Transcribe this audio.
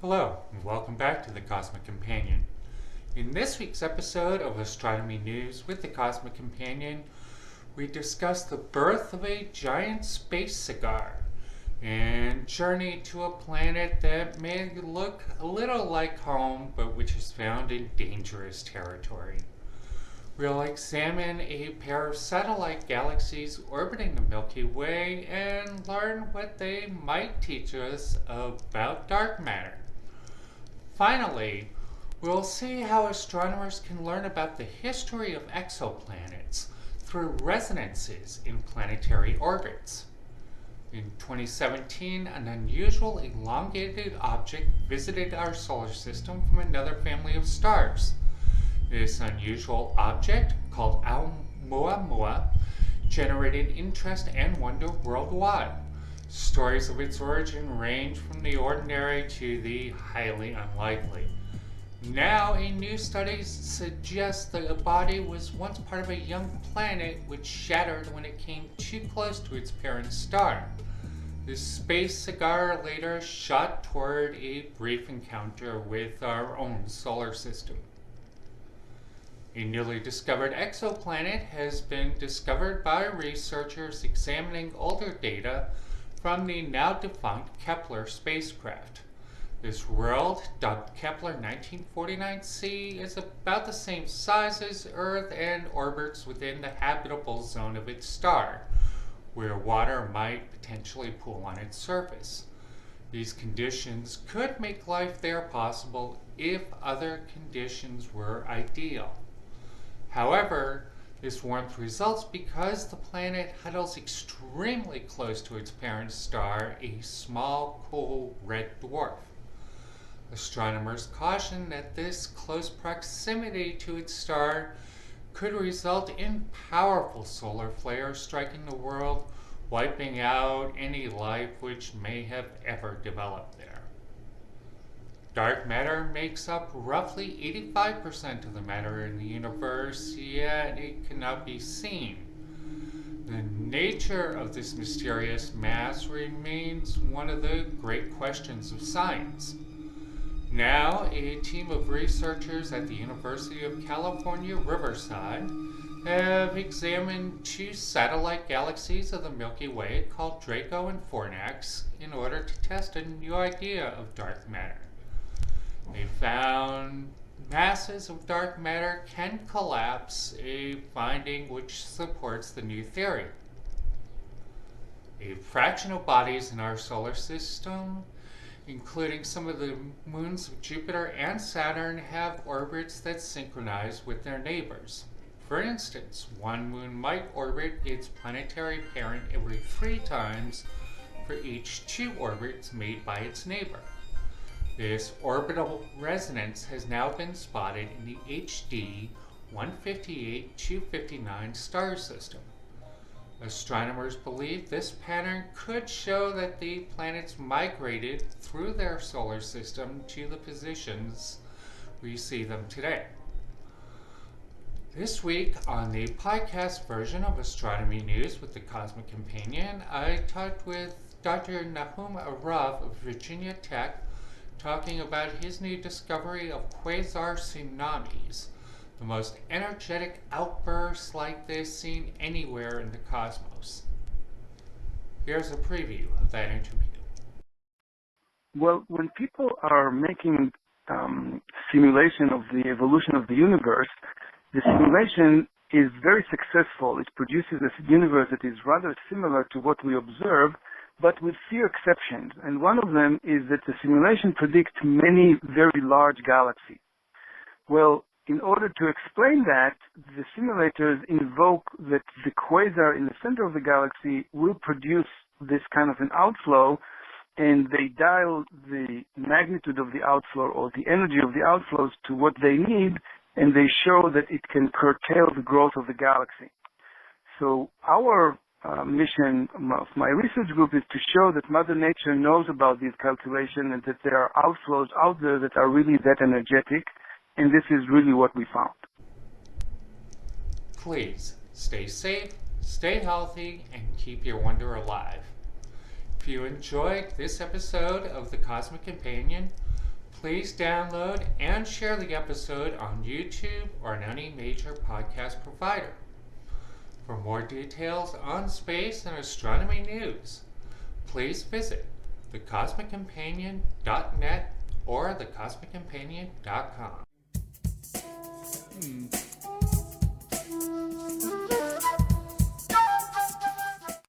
Hello, and welcome back to the Cosmic Companion. In this week's episode of Astronomy News with the Cosmic Companion, we discuss the birth of a giant space cigar and journey to a planet that may look a little like home, but which is found in dangerous territory. We'll examine a pair of satellite galaxies orbiting the Milky Way and learn what they might teach us about dark matter. Finally, we'll see how astronomers can learn about the history of exoplanets through resonances in planetary orbits. In 2017, an unusual elongated object visited our solar system from another family of stars. This unusual object, called Oumuamua, generated interest and wonder worldwide. Stories of its origin range from the ordinary to the highly unlikely. Now, a new study suggests that the body was once part of a young planet which shattered when it came too close to its parent star. This space cigar later shot toward a brief encounter with our own solar system. A newly discovered exoplanet has been discovered by researchers examining older data from the now defunct Kepler spacecraft. This world, dubbed Kepler 1949c, is about the same size as Earth and orbits within the habitable zone of its star, where water might potentially pool on its surface. These conditions could make life there possible if other conditions were ideal. However, this warmth results because the planet huddles extremely close to its parent star, a small, cool red dwarf. Astronomers caution that this close proximity to its star could result in powerful solar flares striking the world, wiping out any life which may have ever developed there. Dark matter makes up roughly 85% of the matter in the universe, yet it cannot be seen. The nature of this mysterious mass remains one of the great questions of science. Now, a team of researchers at the University of California, Riverside have examined two satellite galaxies of the Milky Way called Draco and Fornax in order to test a new idea of dark matter. They found masses of dark matter can collapse, a finding which supports the new theory. A fraction of bodies in our solar system, including some of the moons of Jupiter and Saturn, have orbits that synchronize with their neighbors. For instance, one moon might orbit its planetary parent every 3 times for each 2 orbits made by its neighbor. This orbital resonance has now been spotted in the HD 158-259 star system. Astronomers believe this pattern could show that the planets migrated through their solar system to the positions we see them today. This week, on the podcast version of Astronomy News with the Cosmic Companion, I talked with Dr. Nahum Arav of Virginia Tech, talking about his new discovery of quasar tsunamis, the most energetic outbursts like this seen anywhere in the cosmos. Here's a preview of that interview. Well, when people are making simulation of the evolution of the universe, the simulation is very successful. It produces a universe that is rather similar to what we observe, but with few exceptions. And one of them is that the simulation predicts many very large galaxies. Well, in order to explain that, the simulators invoke that the quasar in the center of the galaxy will produce this kind of an outflow, and they dial the magnitude of the outflow or the energy of the outflows to what they need, and they show that it can curtail the growth of the galaxy. So our mission of my research group is to show that Mother Nature knows about these calculations and that there are outflows out there that are really that energetic, and this is really what we found. Please stay safe, stay healthy, and keep your wonder alive. If you enjoyed this episode of The Cosmic Companion, Please download and share the episode on YouTube or on any major podcast provider. For more details on space and astronomy news, please visit thecosmiccompanion.net or thecosmiccompanion.com.